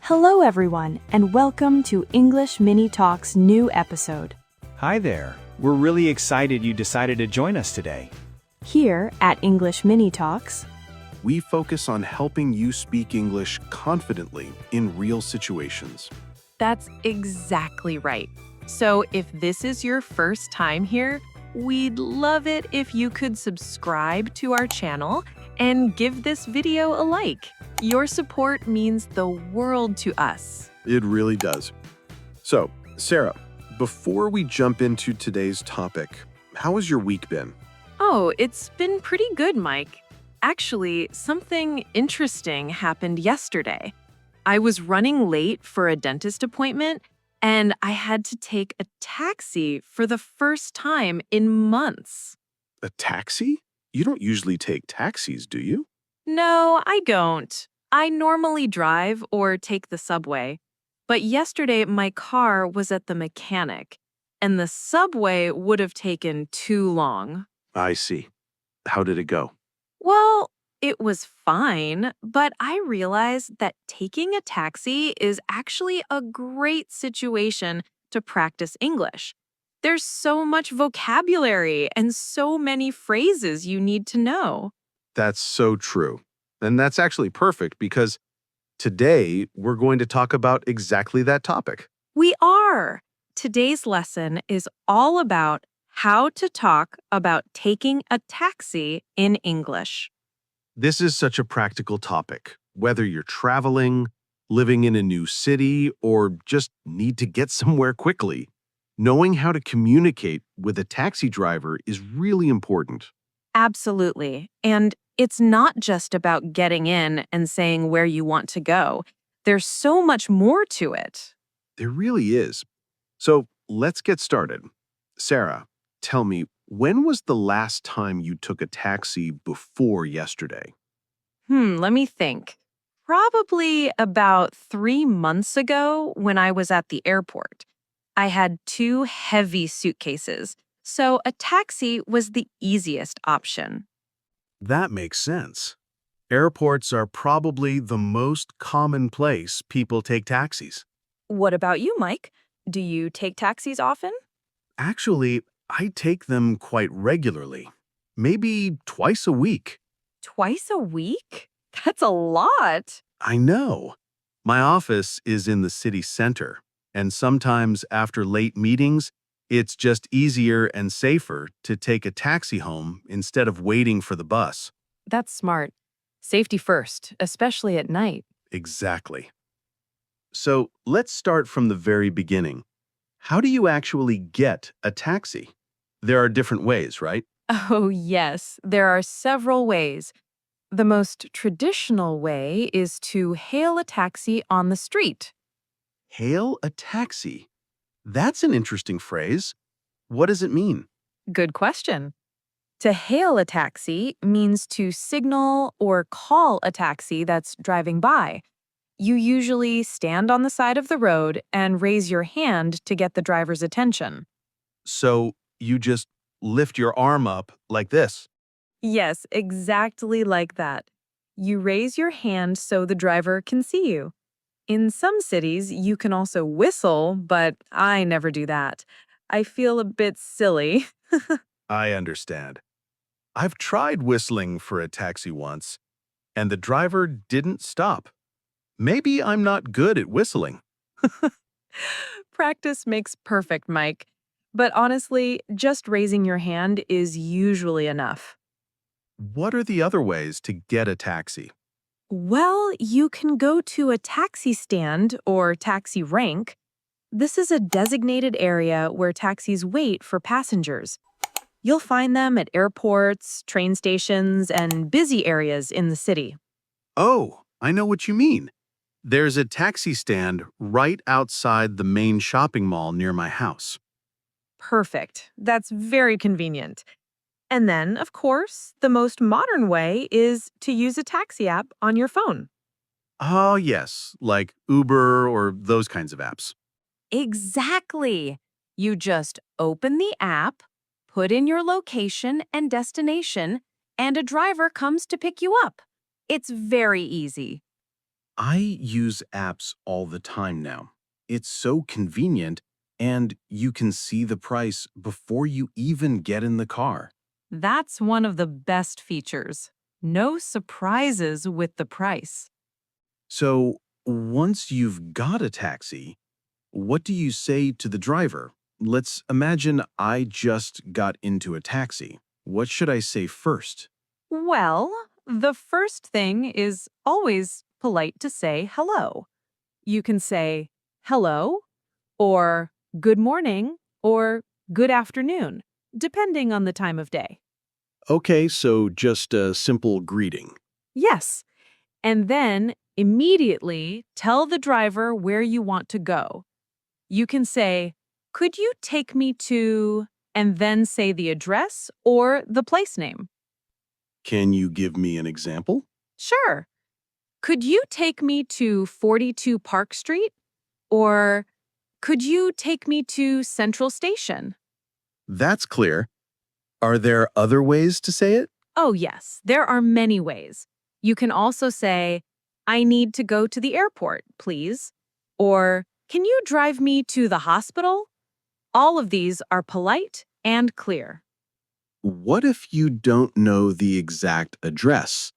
Hello, everyone, and welcome to English Mini Talk's new episode. Hi there. We're really excited you decided to join us today. Here at English Mini Talks, we focus on helping you speak English confidently in real situations. That's exactly right. So if this is your first time here, we'd love it if you could subscribe to our channel and give this video a like. Your support means the world to us. It really does. So, Sarah, before we jump into today's topic, how has your week been? Oh, it's been pretty good, Mike. Actually, something interesting happened yesterday. I was running late for a dentist appointment, and I had to take a taxi for the first time in months. A taxi? You don't usually take taxis, do you? No, I don't. I normally drive or take the subway. But yesterday, my car was at the mechanic, and the subway would have taken too long. I see. How did it go? Well, it was fine, but I realized that taking a taxi is actually a great situation to practice English. There's so much vocabulary and so many phrases you need to know. That's so true. And that's actually perfect because today we're going to talk about exactly that topic. We are. Today's lesson is all about how to talk about taking a taxi in English. This is such a practical topic, whether you're traveling, living in a new city, or just need to get somewhere quickly. Knowing how to communicate with a taxi driver is really important. Absolutely. And it's not just about getting in and saying where you want to go. There's so much more to it. There really is. So let's get started. Sarah, tell me, when was the last time you took a taxi before yesterday? Let me think. Probably about 3 months ago when I was at the airport. I had 2 heavy suitcases, so a taxi was the easiest option. That makes sense. Airports are probably the most common place people take taxis. What about you, Mike? Do you take taxis often? Actually, I take them quite regularly, maybe twice a week. Twice a week? That's a lot. I know. My office is in the city center, and sometimes after late meetings, it's just easier and safer to take a taxi home instead of waiting for the bus. That's smart. Safety first, especially at night. Exactly. So let's start from the very beginning. How do you actually get a taxi? There are different ways, right? Oh, yes, there are several ways. The most traditional way is to hail a taxi on the street. Hail a taxi. That's an interesting phrase. What does it mean? Good question. To hail a taxi means to signal or call a taxi that's driving by. You usually stand on the side of the road and raise your hand to get the driver's attention. So you just lift your arm up like this. Yes, exactly like that. You raise your hand so the driver can see you. In some cities, you can also whistle, but I never do that. I feel a bit silly. I understand. I've tried whistling for a taxi once, and the driver didn't stop. Maybe I'm not good at whistling. Practice makes perfect, Mike. But honestly, just raising your hand is usually enough. What are the other ways to get a taxi? Well, you can go to a taxi stand or taxi rank. This is a designated area where taxis wait for passengers. You'll find them at airports, train stations, and busy areas in the city. Oh, I know what you mean. There's a taxi stand right outside the main shopping mall near my house. Perfect. That's very convenient. And then, of course, the most modern way is to use a taxi app on your phone. Oh, yes, like Uber or those kinds of apps. Exactly. You just open the app, put in your location and destination, and a driver comes to pick you up. It's very easy. I use apps all the time now. It's so convenient, and you can see the price before you even get in the car. That's one of the best features. No surprises with the price. So, once you've got a taxi, what do you say to the driver? Let's imagine I just got into a taxi. What should I say first? Well, the first thing is always polite to say hello. You can say hello, or good morning, or good afternoon, depending on the time of day. Okay, so just a simple greeting. Yes, and then immediately tell the driver where you want to go. You can say, could you take me to, and then say the address or the place name. Can you give me an example? Sure. Could you take me to 42 Park Street? Or could you take me to Central Station? That's clear. Are there other ways to say it? Oh, yes, there are many ways. You can also say, I need to go to the airport, please. Or, can you drive me to the hospital? All of these are polite and clear. What if you don't know the exact address?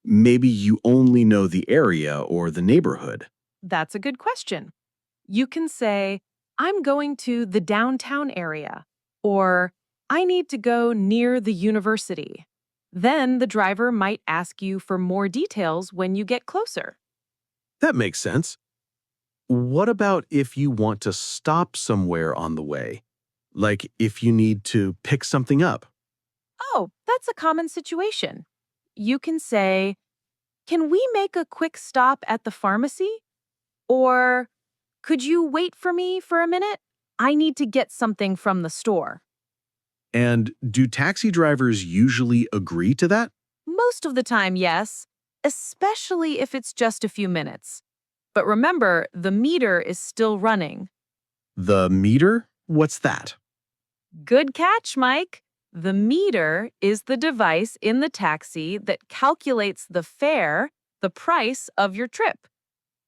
Maybe you only know the area or the neighborhood. That's a good question. You can say, I'm going to the downtown area, or I need to go near the university. Then the driver might ask you for more details when you get closer. That makes sense. What about if you want to stop somewhere on the way? Like if you need to pick something up? Oh, that's a common situation. You can say, can we make a quick stop at the pharmacy? Or, could you wait for me for a minute? I need to get something from the store. And do taxi drivers usually agree to that? Most of the time, yes, especially if it's just a few minutes. But remember, the meter is still running. The meter? What's that? Good catch, Mike. The meter is the device in the taxi that calculates the fare, the price of your trip.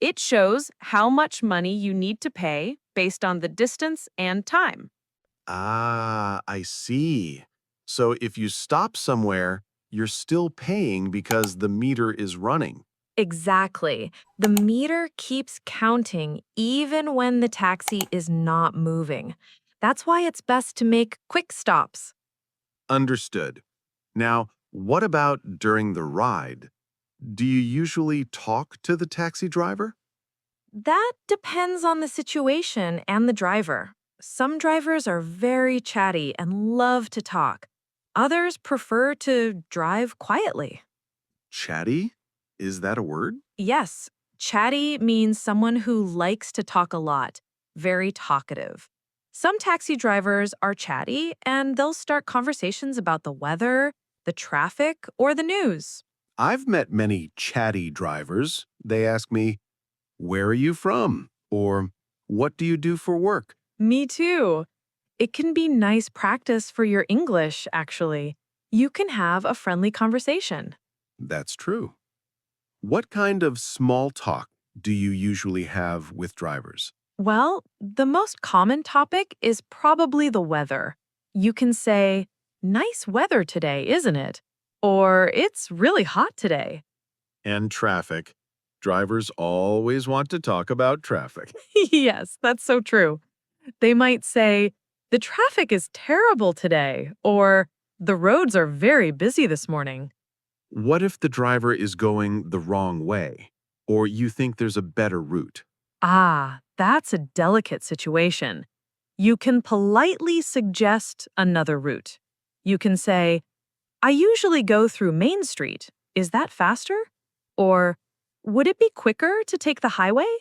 It shows how much money you need to pay based on the distance and time. Ah, I see. So if you stop somewhere, you're still paying because the meter is running. Exactly. The meter keeps counting even when the taxi is not moving. That's why it's best to make quick stops. Understood. Now, what about during the ride? Do you usually talk to the taxi driver? That depends on the situation and the driver. Some drivers are very chatty and love to talk. Others prefer to drive quietly. Chatty? Is that a word? Yes, chatty means someone who likes to talk a lot, very talkative. Some taxi drivers are chatty and they'll start conversations about the weather, the traffic, or the news. I've met many chatty drivers. They ask me, "Where are you from?" Or, "What do you do for work?" Me too. It can be nice practice for your English, actually. You can have a friendly conversation. That's true. What kind of small talk do you usually have with drivers? Well, the most common topic is probably the weather. You can say, nice weather today, isn't it? Or it's really hot today. And traffic. Drivers always want to talk about traffic. Yes, that's so true. They might say, the traffic is terrible today, or the roads are very busy this morning. What if the driver is going the wrong way? Or you think there's a better route? Ah, that's a delicate situation. You can politely suggest another route. You can say, I usually go through Main Street. Is that faster? Or, would it be quicker to take the highway?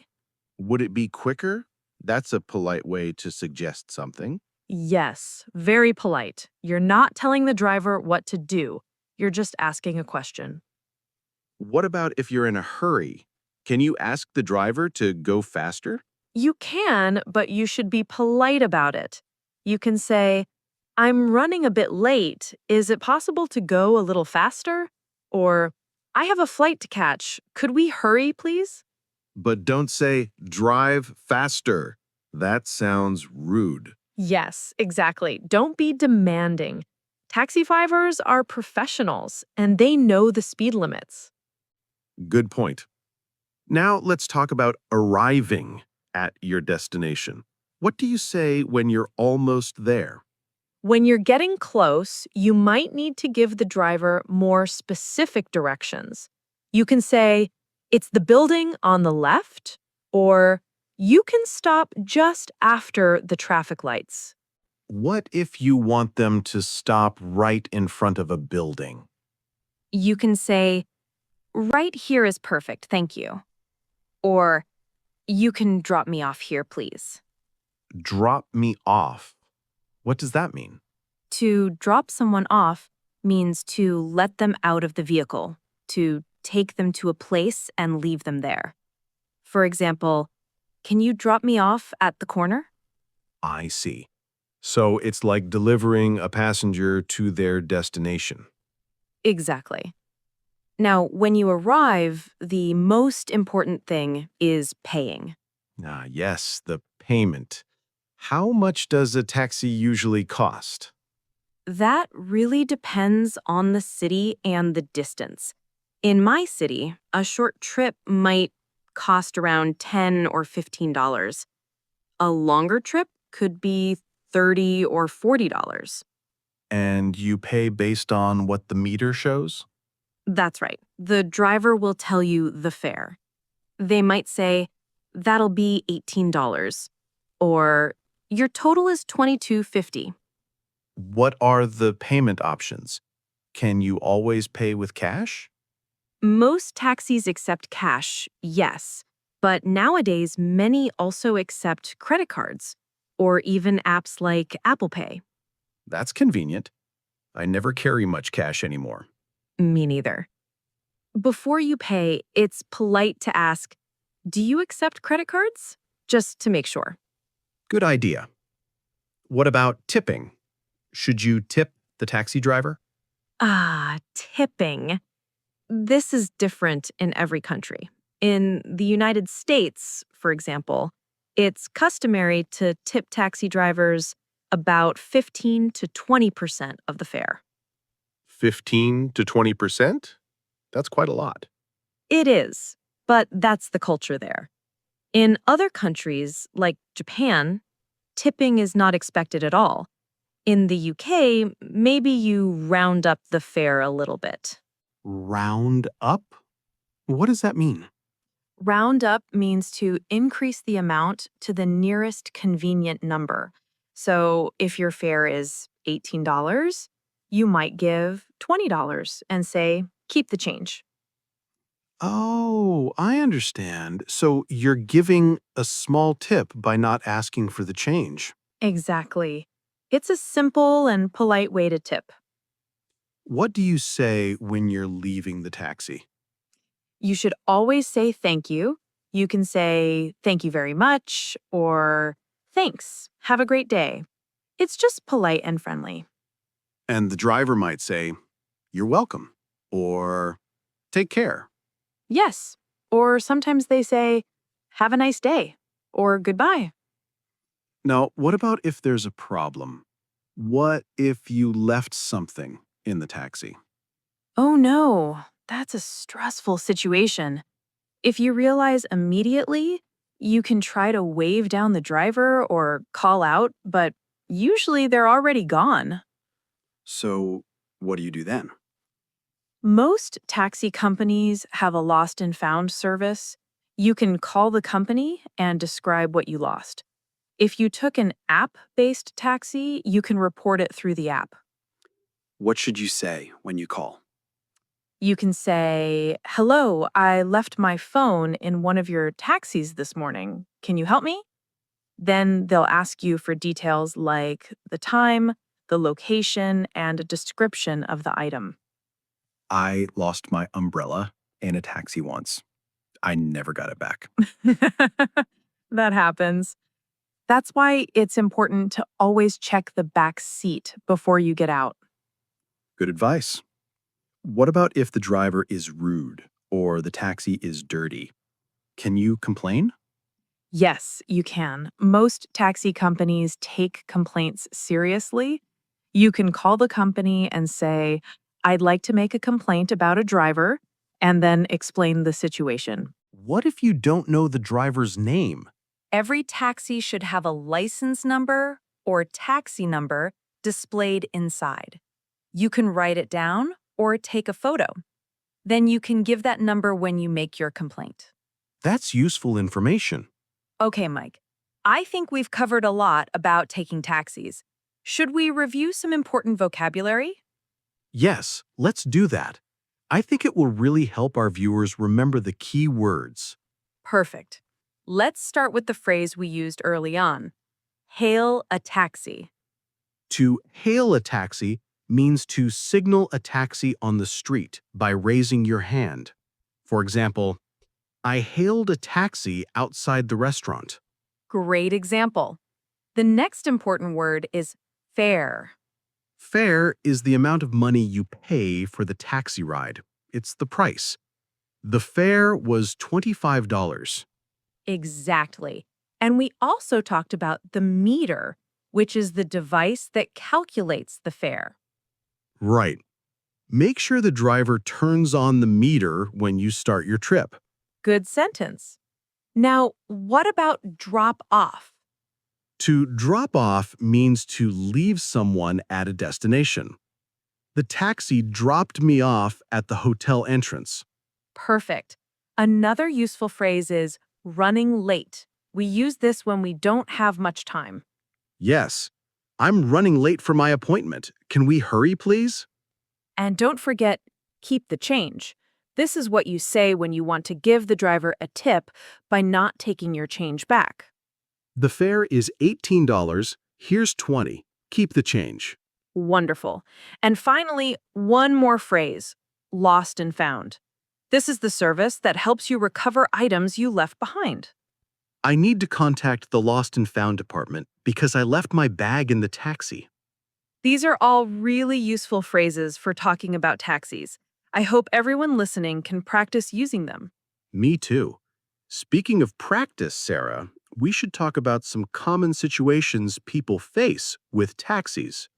Would it be quicker? That's a polite way to suggest something. Yes, very polite. You're not telling the driver what to do. You're just asking a question. What about if you're in a hurry? Can you ask the driver to go faster? You can, but you should be polite about it. You can say, I'm running a bit late. Is it possible to go a little faster? Or, I have a flight to catch. Could we hurry, please? But don't say, drive faster. That sounds rude. Yes, exactly. Don't be demanding. Taxi drivers are professionals and they know the speed limits. Good point. Now let's talk about arriving at your destination. What do you say when you're almost there? When you're getting close, you might need to give the driver more specific directions. You can say, it's the building on the left, or you can stop just after the traffic lights. What if you want them to stop right in front of a building? You can say, right here is perfect, thank you. Or, you can drop me off here, please. Drop me off. What does that mean? To drop someone off means to let them out of the vehicle, to take them to a place and leave them there. For example, can you drop me off at the corner? I see. So it's like delivering a passenger to their destination. Exactly. Now, when you arrive, the most important thing is paying. Ah, yes, the payment. How much does a taxi usually cost? That really depends on the city and the distance. In my city, a short trip might cost around $10 or $15. A longer trip could be $30 or $40. And you pay based on what the meter shows? That's right. The driver will tell you the fare. They might say, that'll be $18, or your total is $22.50. What are the payment options? Can you always pay with cash? Most taxis accept cash, yes, but nowadays many also accept credit cards or even apps like Apple Pay. That's convenient. I never carry much cash anymore. Me neither. Before you pay, it's polite to ask, do you accept credit cards? Just to make sure. Good idea. What about tipping? Should you tip the taxi driver? Tipping. This is different in every country. In the United States, for example, it's customary to tip taxi drivers about 15 to 20% of the fare. 15 to 20%? That's quite a lot. It is, but that's the culture there. In other countries, like Japan, tipping is not expected at all. In the UK, maybe you round up the fare a little bit. Round up? What does that mean? Round up means to increase the amount to the nearest convenient number. So if your fare is $18, you might give $20 and say, keep the change. Oh, I understand. So you're giving a small tip by not asking for the change. Exactly. It's a simple and polite way to tip. What do you say when you're leaving the taxi? You should always say thank you. You can say thank you very much or thanks. Have a great day. It's just polite and friendly. And the driver might say, you're welcome, or take care. Yes. Or sometimes they say, have a nice day or goodbye. Now, what about if there's a problem? What if you left something in the taxi? Oh no, that's a stressful situation. If you realize immediately, you can try to wave down the driver or call out, but usually they're already gone. So, what do you do then? Most taxi companies have a lost and found service. You can call the company and describe what you lost. If you took an app-based taxi, you can report it through the app. What should you say when you call? You can say, hello, I left my phone in one of your taxis this morning. Can you help me? Then they'll ask you for details like the time, the location, and a description of the item. I lost my umbrella in a taxi once. I never got it back. That happens. That's why it's important to always check the back seat before you get out. Good advice. What about if the driver is rude or the taxi is dirty? Can you complain? Yes, you can. Most taxi companies take complaints seriously. You can call the company and say, I'd like to make a complaint about a driver, and then explain the situation. What if you don't know the driver's name? Every taxi should have a license number or taxi number displayed inside. You can write it down or take a photo. Then you can give that number when you make your complaint. That's useful information. Okay, Mike. I think we've covered a lot about taking taxis. Should we review some important vocabulary? Yes, let's do that. I think it will really help our viewers remember the key words. Perfect. Let's start with the phrase we used early on. Hail a taxi. To hail a taxi means to signal a taxi on the street by raising your hand. For example, I hailed a taxi outside the restaurant. Great example. The next important word is fare. Fare is the amount of money you pay for the taxi ride. It's the price. The fare was $25. Exactly. And we also talked about the meter, which is the device that calculates the fare. Right. Make sure the driver turns on the meter when you start your trip. Good sentence. Now, what about drop off? To drop off means to leave someone at a destination. The taxi dropped me off at the hotel entrance. Perfect. Another useful phrase is running late. We use this when we don't have much time. Yes, I'm running late for my appointment. Can we hurry, please? And don't forget, keep the change. This is what you say when you want to give the driver a tip by not taking your change back. The fare is $18. Here's 20. Keep the change. Wonderful. And finally, one more phrase, lost and found. This is the service that helps you recover items you left behind. I need to contact the Lost and Found department because I left my bag in the taxi. These are all really useful phrases for talking about taxis. I hope everyone listening can practice using them. Me too. Speaking of practice, Sarah, we should talk about some common situations people face with taxis.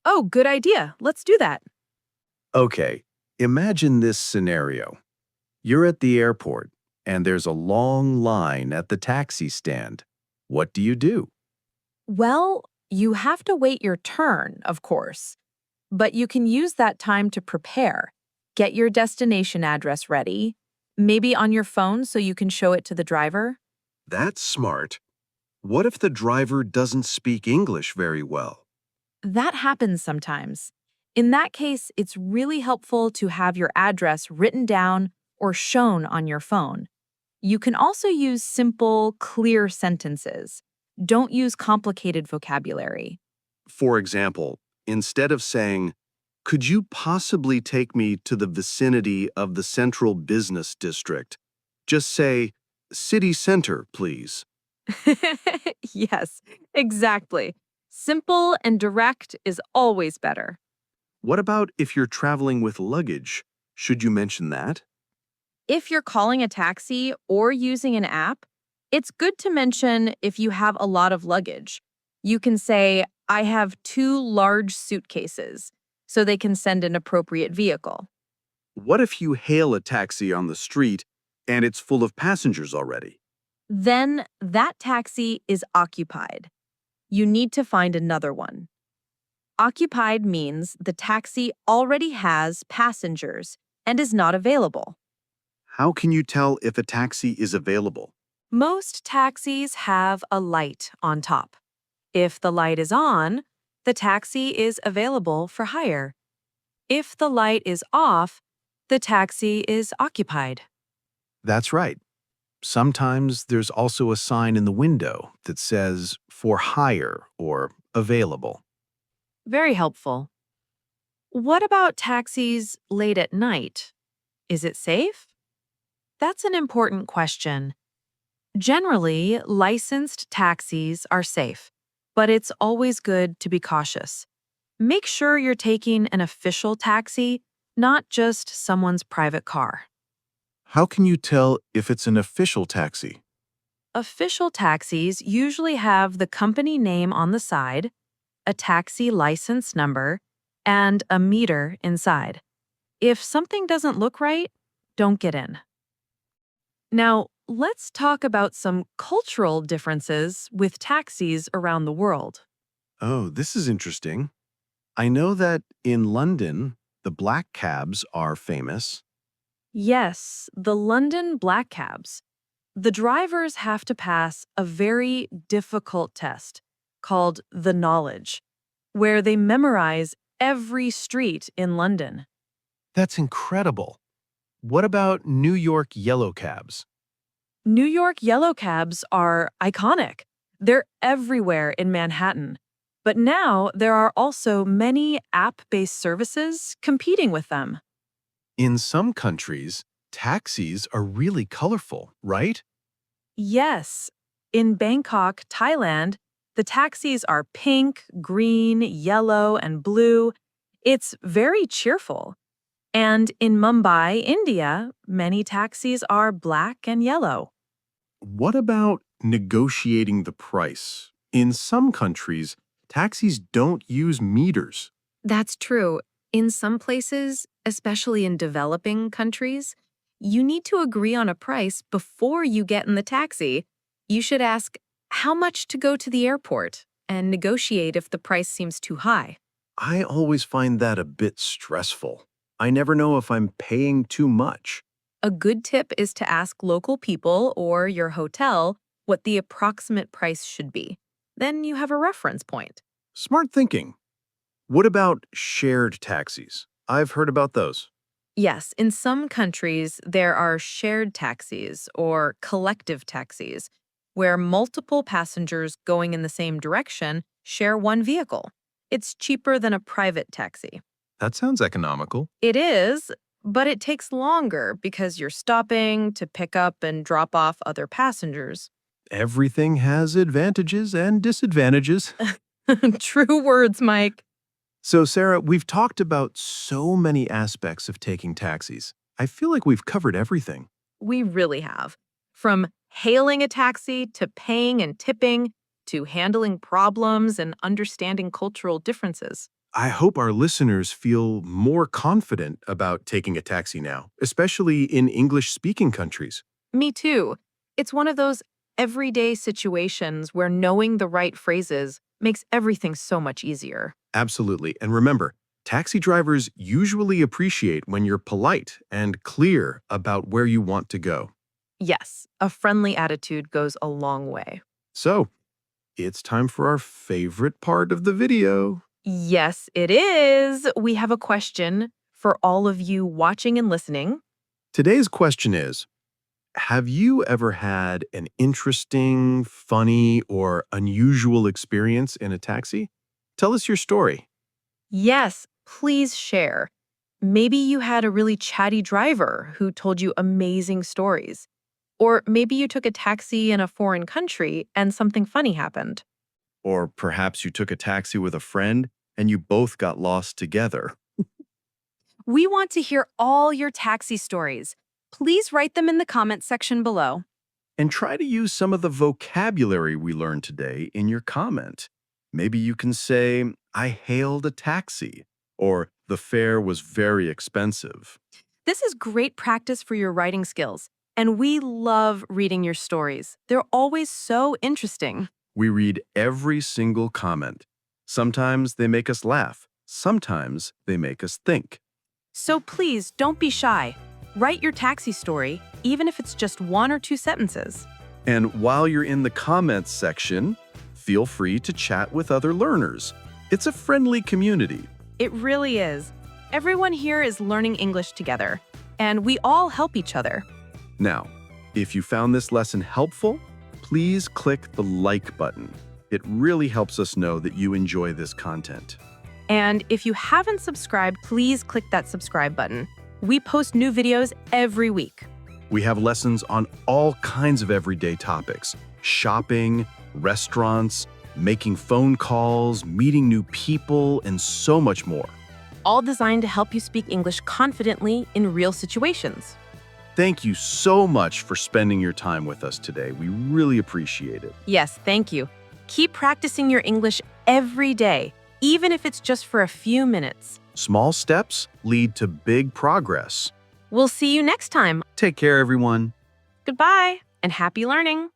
Oh, good idea. Let's do that. Okay, imagine this scenario. You're at the airport, and there's a long line at the taxi stand. What do you do? Well, you have to wait your turn, of course. But you can use that time to prepare. Get your destination address ready, maybe on your phone so you can show it to the driver. That's smart. What if the driver doesn't speak English very well? That happens sometimes. In that case, it's really helpful to have your address written down or shown on your phone. You can also use simple, clear sentences. Don't use complicated vocabulary. For example, instead of saying, "Could you possibly take me to the vicinity of the central business district?" just say, "City center, please." Yes, exactly. Simple and direct is always better. What about if you're traveling with luggage? Should you mention that? If you're calling a taxi or using an app, it's good to mention if you have a lot of luggage. You can say, I have 2 large suitcases, so they can send an appropriate vehicle. What if you hail a taxi on the street and it's full of passengers already? Then that taxi is occupied. You need to find another one. Occupied means the taxi already has passengers and is not available. How can you tell if a taxi is available? Most taxis have a light on top. If the light is on, the taxi is available for hire. If the light is off, the taxi is occupied. That's right. Sometimes there's also a sign in the window that says for hire or available. Very helpful. What about taxis late at night? Is it safe? That's an important question. Generally, licensed taxis are safe, but it's always good to be cautious. Make sure you're taking an official taxi, not just someone's private car. How can you tell if it's an official taxi? Official taxis usually have the company name on the side, a taxi license number, and a meter inside. If something doesn't look right, don't get in. Now, let's talk about some cultural differences with taxis around the world. Oh, this is interesting. I know that in London, the black cabs are famous. Yes, the London black cabs. The drivers have to pass a very difficult test called the knowledge, where they memorize every street in London. That's incredible. What about New York yellow cabs? New York yellow cabs are iconic. They're everywhere in Manhattan. But now there are also many app-based services competing with them. In some countries, taxis are really colorful, right? Yes, in Bangkok, Thailand, the taxis are pink, green, yellow, and blue. It's very cheerful. And in Mumbai, India, many taxis are black and yellow. What about negotiating the price? In some countries, taxis don't use meters. That's true. In some places, especially in developing countries, you need to agree on a price before you get in the taxi. You should ask how much to go to the airport and negotiate if the price seems too high. I always find that a bit stressful. I never know if I'm paying too much. A good tip is to ask local people or your hotel what the approximate price should be. Then you have a reference point. Smart thinking. What about shared taxis? I've heard about those. Yes, in some countries, there are shared taxis or collective taxis where multiple passengers going in the same direction share one vehicle. It's cheaper than a private taxi. That sounds economical. It is, but it takes longer because you're stopping to pick up and drop off other passengers. Everything has advantages and disadvantages. True words, Mike. So, Sarah, we've talked about so many aspects of taking taxis. I feel like we've covered everything. We really have. From hailing a taxi to paying and tipping to handling problems and understanding cultural differences. I hope our listeners feel more confident about taking a taxi now, especially in English-speaking countries. Me too. It's one of those everyday situations where knowing the right phrases makes everything so much easier. Absolutely. And remember, taxi drivers usually appreciate when you're polite and clear about where you want to go. Yes, a friendly attitude goes a long way. So, it's time for our favorite part of the video. Yes, it is. We have a question for all of you watching and listening. Today's question is, have you ever had an interesting, funny, or unusual experience in a taxi? Tell us your story. Yes, please share. Maybe you had a really chatty driver who told you amazing stories. Or maybe you took a taxi in a foreign country and something funny happened. Or perhaps you took a taxi with a friend and you both got lost together. We want to hear all your taxi stories. Please write them in the comments section below. And try to use some of the vocabulary we learned today in your comment. Maybe you can say, I hailed a taxi, or the fare was very expensive. This is great practice for your writing skills, and we love reading your stories. They're always so interesting. We read every single comment. Sometimes they make us laugh. Sometimes they make us think. So please don't be shy. Write your taxi story, even if it's just 1 or 2 sentences. And while you're in the comments section, feel free to chat with other learners. It's a friendly community. It really is. Everyone here is learning English together, and we all help each other. Now, if you found this lesson helpful, please click the like button. It really helps us know that you enjoy this content. And if you haven't subscribed, please click that subscribe button. We post new videos every week. We have lessons on all kinds of everyday topics: shopping, restaurants, making phone calls, meeting new people, and so much more. All designed to help you speak English confidently in real situations. Thank you so much for spending your time with us today. We really appreciate it. Yes, thank you. Keep practicing your English every day, even if it's just for a few minutes. Small steps lead to big progress. We'll see you next time. Take care, everyone. Goodbye and happy learning.